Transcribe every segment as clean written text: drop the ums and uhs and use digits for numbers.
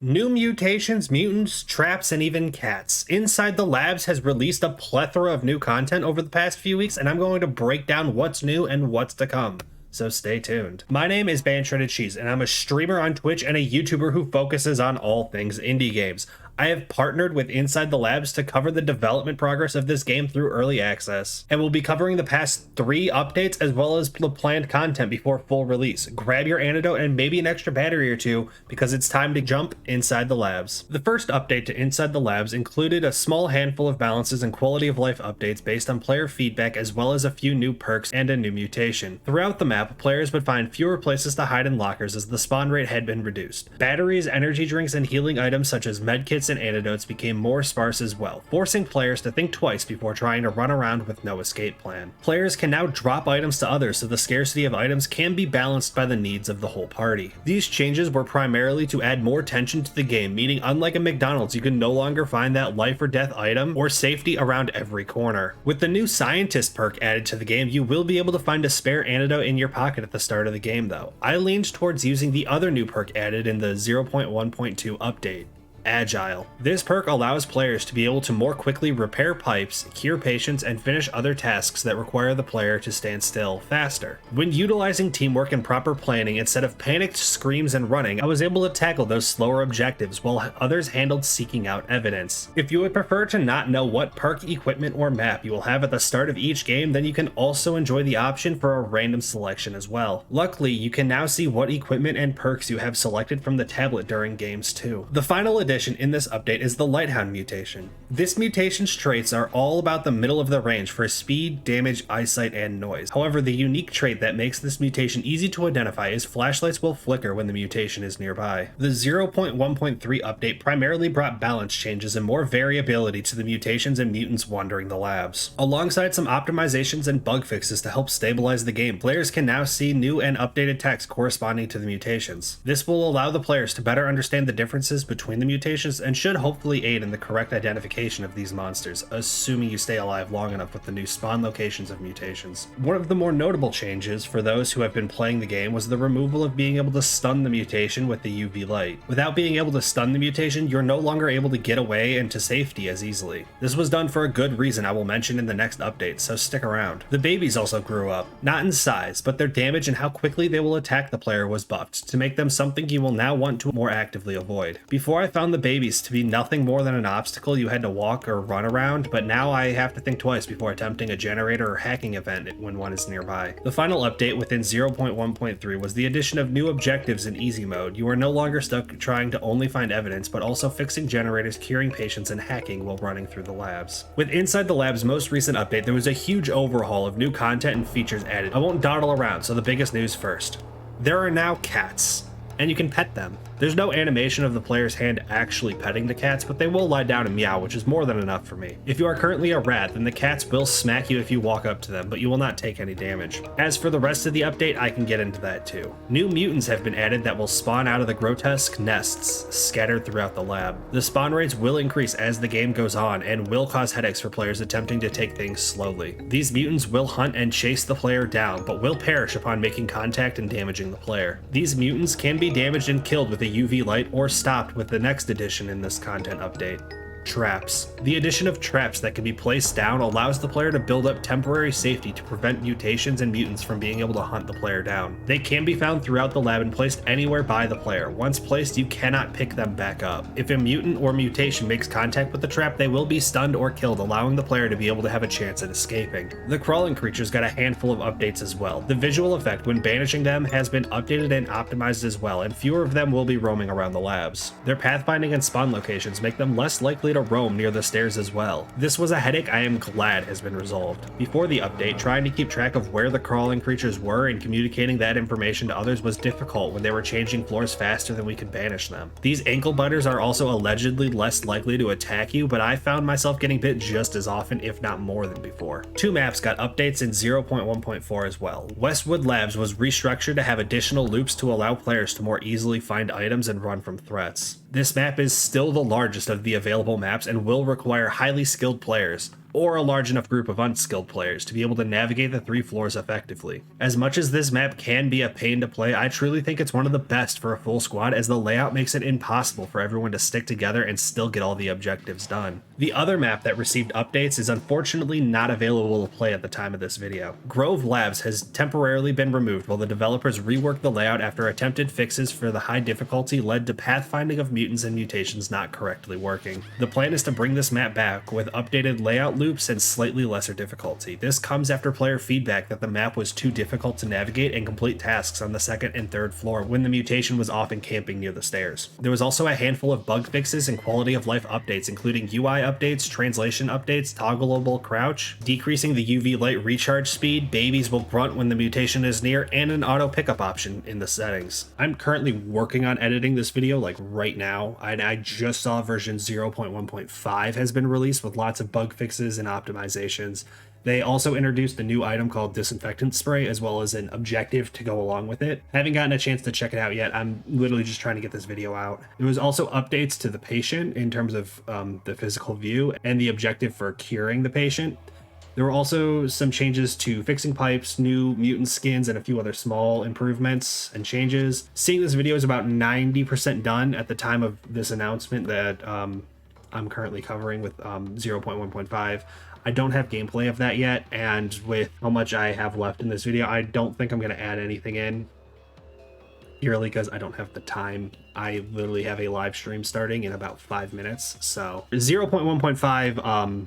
New mutations, mutants, traps, and even cats. Inside the Labs has released a plethora of new content over the past few weeks, and I'm going to break down what's new and what's to come. So stay tuned. My name is Shredded Cheese, and I'm a streamer on Twitch and a YouTuber who focuses on all things indie games. I have partnered with Inside the Labs to cover the development progress of this game through early access, and we'll be covering the past 3 updates as well as the planned content before full release. Grab your antidote and maybe an extra battery or two, because it's time to jump inside the labs. The first update to Inside the Labs included a small handful of balances and quality of life updates based on player feedback, as well as a few new perks and a new mutation. Throughout the map, players would find fewer places to hide in lockers as the spawn rate had been reduced. Batteries, energy drinks, and healing items such as medkits and antidotes became more sparse as well, forcing players to think twice before trying to run around with no escape plan. Players can now drop items to others, so the scarcity of items can be balanced by the needs of the whole party. These changes were primarily to add more tension to the game, meaning unlike a McDonald's, you can no longer find that life or death item or safety around every corner. With the new scientist perk added to the game, you will be able to find a spare antidote in your pocket at the start of the game though. I leaned towards using the other new perk added in the 0.1.2 update. Agile. This perk allows players to be able to more quickly repair pipes, cure patients, and finish other tasks that require the player to stand still faster. When utilizing teamwork and proper planning instead of panicked screams and running, I was able to tackle those slower objectives while others handled seeking out evidence. If you would prefer to not know what perk, equipment, or map you will have at the start of each game, then you can also enjoy the option for a random selection as well. Luckily, you can now see what equipment and perks you have selected from the tablet during games too. The final addition in this update is the Lighthound mutation. This mutation's traits are all about the middle of the range for speed, damage, eyesight, and noise. However, the unique trait that makes this mutation easy to identify is flashlights will flicker when the mutation is nearby. The 0.1.3 update primarily brought balance changes and more variability to the mutations and mutants wandering the labs. Alongside some optimizations and bug fixes to help stabilize the game, players can now see new and updated text corresponding to the mutations. This will allow the players to better understand the differences between the mutations and should hopefully aid in the correct identification of these monsters, assuming you stay alive long enough with the new spawn locations of mutations. One of the more notable changes for those who have been playing the game was the removal of being able to stun the mutation with the UV light. Without being able to stun the mutation, you're no longer able to get away and to safety as easily. This was done for a good reason I will mention in the next update, so stick around. The babies also grew up, not in size, but their damage and how quickly they will attack the player was buffed, to make them something you will now want to more actively avoid. Before I found the babies to be nothing more than an obstacle you had to walk or run around, but now I have to think twice before attempting a generator or hacking event when one is nearby. The final update within 0.1.3 was the addition of new objectives in easy mode. You are no longer stuck trying to only find evidence, but also fixing generators, curing patients, and hacking while running through the labs. With Inside the Labs' most recent update, there was a huge overhaul of new content and features added. I won't dawdle around, so the biggest news first. There are now cats, and you can pet them. There's no animation of the player's hand actually petting the cats, but they will lie down and meow, which is more than enough for me. If you are currently a rat, then the cats will smack you if you walk up to them, but you will not take any damage. As for the rest of the update, I can get into that too. New mutants have been added that will spawn out of the grotesque nests scattered throughout the lab. The spawn rates will increase as the game goes on and will cause headaches for players attempting to take things slowly. These mutants will hunt and chase the player down, but will perish upon making contact and damaging the player. These mutants can be damaged and killed with a UV light or stopped with the next addition in this content update. Traps. The addition of traps that can be placed down allows the player to build up temporary safety to prevent mutations and mutants from being able to hunt the player down. They can be found throughout the lab and placed anywhere by the player. Once placed, you cannot pick them back up. If a mutant or mutation makes contact with the trap, they will be stunned or killed, allowing the player to be able to have a chance at escaping. The crawling creatures got a handful of updates as well. The visual effect when banishing them has been updated and optimized as well, and fewer of them will be roaming around the labs. Their pathfinding and spawn locations make them less likely to roam near the stairs as well. This was a headache I am glad has been resolved. Before the update, trying to keep track of where the crawling creatures were and communicating that information to others was difficult when they were changing floors faster than we could banish them. These ankle biters are also allegedly less likely to attack you, but I found myself getting bit just as often, if not more than before. 2 maps got updates in 0.1.4 as well. Westwood Labs was restructured to have additional loops to allow players to more easily find items and run from threats. This map is still the largest of the available maps and will require highly skilled players. or a large enough group of unskilled players to be able to navigate the 3 floors effectively. As much as this map can be a pain to play, I truly think it's one of the best for a full squad, as the layout makes it impossible for everyone to stick together and still get all the objectives done. The other map that received updates is unfortunately not available to play at the time of this video. Grove Labs has temporarily been removed while the developers reworked the layout after attempted fixes for the high difficulty led to pathfinding of mutants and mutations not correctly working. The plan is to bring this map back with updated layout loops and slightly lesser difficulty. This comes after player feedback that the map was too difficult to navigate and complete tasks on the 2nd and 3rd floor when the mutation was often camping near the stairs. There was also a handful of bug fixes and quality of life updates, including UI updates, translation updates, toggleable crouch, decreasing the UV light recharge speed, babies will grunt when the mutation is near, and an auto pickup option in the settings. I'm currently working on editing this video like right now, and I just saw version 0.1.5 has been released with lots of bug fixes and optimizations. They also introduced a new item called disinfectant spray, as well as an objective to go along with it. Haven't gotten a chance to check it out yet. I'm literally just trying to get this video out. There was also updates to the patient in terms of the physical view and the objective for curing the patient. There were also some changes to fixing pipes, new mutant skins, and a few other small improvements and changes. Seeing this video is about 90% done at the time of this announcement that I'm currently covering with 0.1.5. I don't have gameplay of that yet, and with how much I have left in this video, I don't think I'm going to add anything in, purely because I don't have the time. I literally have a live stream starting in about 5 minutes, so 0.1.5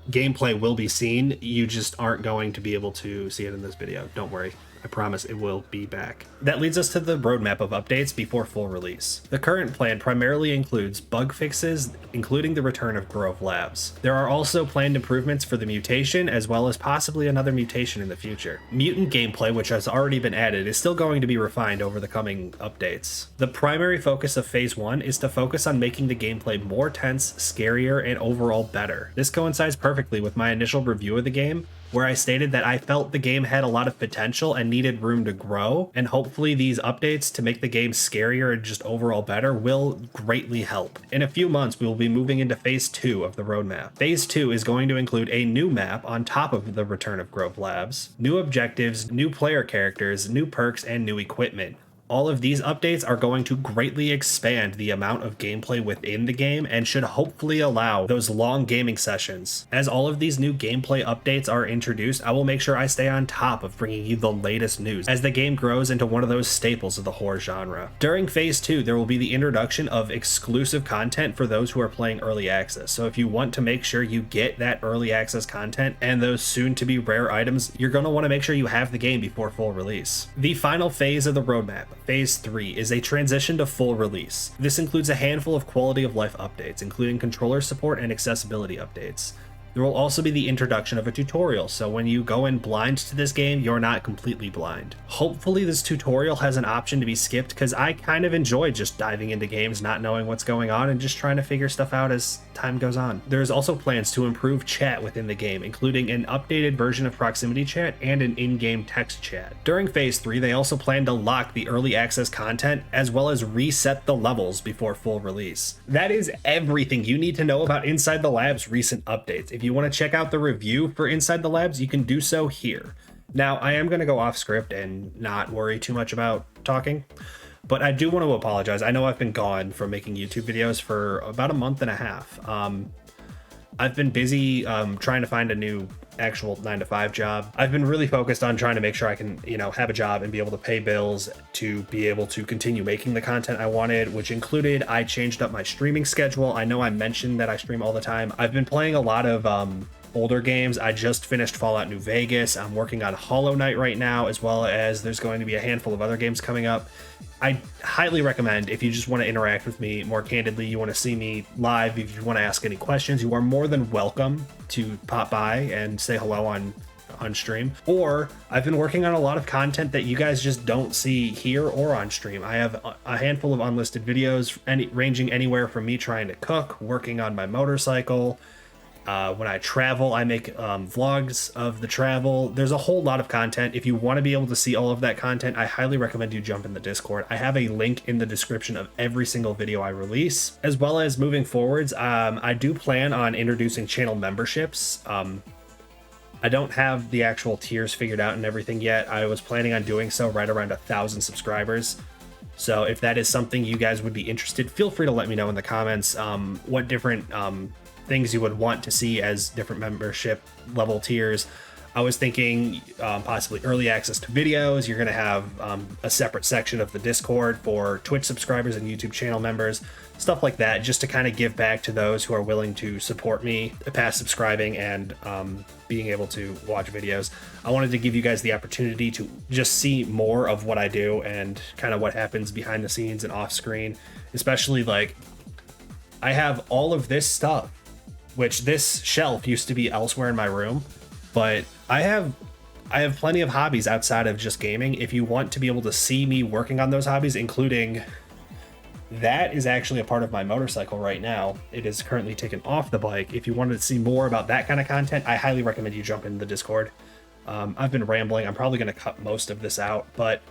gameplay will be seen. You just aren't going to be able to see it in this video. Don't worry. I promise it will be back. That leads us to the roadmap of updates before full release. The current plan primarily includes bug fixes, including the return of Grove Labs. There are also planned improvements for the mutation, as well as possibly another mutation in the future. Mutant gameplay, which has already been added, is still going to be refined over the coming updates. The primary focus of Phase 1 is to focus on making the gameplay more tense, scarier, and overall better. This coincides perfectly with my initial review of the game, where I stated that I felt the game had a lot of potential and needed room to grow, and hopefully these updates to make the game scarier and just overall better will greatly help. In a few months, we will be moving into Phase 2 of the roadmap. Phase 2 is going to include a new map on top of the return of Grove Labs, new objectives, new player characters, new perks, and new equipment. All of these updates are going to greatly expand the amount of gameplay within the game and should hopefully allow those long gaming sessions. As all of these new gameplay updates are introduced, I will make sure I stay on top of bringing you the latest news as the game grows into one of those staples of the horror genre. During Phase 2, there will be the introduction of exclusive content for those who are playing early access. So if you want to make sure you get that early access content and those soon to be rare items, you're going to want to make sure you have the game before full release. The final phase of the roadmap, Phase 3, is a transition to full release. This includes a handful of quality of life updates, including controller support and accessibility updates. There will also be the introduction of a tutorial, so when you go in blind to this game, you're not completely blind. Hopefully this tutorial has an option to be skipped, because I kind of enjoy just diving into games, not knowing what's going on, and just trying to figure stuff out as time goes on. There's also plans to improve chat within the game, including an updated version of proximity chat and an in-game text chat. During Phase 3, they also plan to lock the early access content, as well as reset the levels before full release. That is everything you need to know about Inside the Lab's recent updates. If you want to check out the review for Inside the Labs, you can do so here. Now, I am going to go off script and not worry too much about talking, but I do want to apologize. I know I've been gone from making YouTube videos for about a month and a half. I've been busy trying to find a new actual 9-to-5 job. I've been really focused on trying to make sure I can, have a job and be able to pay bills to be able to continue making the content I wanted, which included I changed up my streaming schedule. I know I mentioned that I stream all the time. I've been playing a lot of older games. I just finished Fallout New Vegas. I'm working on Hollow Knight right now, as well as there's going to be a handful of other games coming up. I highly recommend, if you just want to interact with me more candidly, you want to see me live, if you want to ask any questions, you are more than welcome to pop by and say hello on stream. Or I've been working on a lot of content that you guys just don't see here or on stream. I have a handful of unlisted videos ranging anywhere from me trying to cook, working on my motorcycle, When I travel, I make vlogs of the travel. There's a whole lot of content. If you want to be able to see all of that content, I highly recommend you jump in the Discord. I have a link in the description of every single video I release. As well as moving forwards, I do plan on introducing channel memberships. I don't have the actual tiers figured out and everything yet. I was planning on doing so right around 1,000 subscribers. So if that is something you guys would be interested, feel free to let me know in the comments what different things you would want to see as different membership level tiers. I was thinking possibly early access to videos. You're going to have a separate section of the Discord for Twitch subscribers and YouTube channel members, stuff like that, just to kind of give back to those who are willing to support me past subscribing and being able to watch videos. I wanted to give you guys the opportunity to just see more of what I do and kind of what happens behind the scenes and off screen, especially like I have all of this stuff, which this shelf used to be elsewhere in my room, but I have plenty of hobbies outside of just gaming. If you want to be able to see me working on those hobbies, including that is actually a part of my motorcycle right now. It is currently taken off the bike. If you wanted to see more about that kind of content, I highly recommend you jump into the Discord. I've been rambling. I'm probably going to cut most of this out, but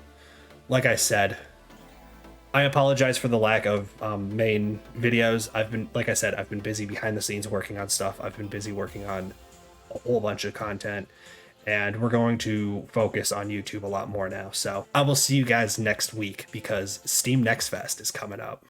like I said, I apologize for the lack of main videos. Like I said, I've been busy behind the scenes working on stuff. I've been busy working on a whole bunch of content, and we're going to focus on YouTube a lot more now. So I will see you guys next week because Steam Next Fest is coming up.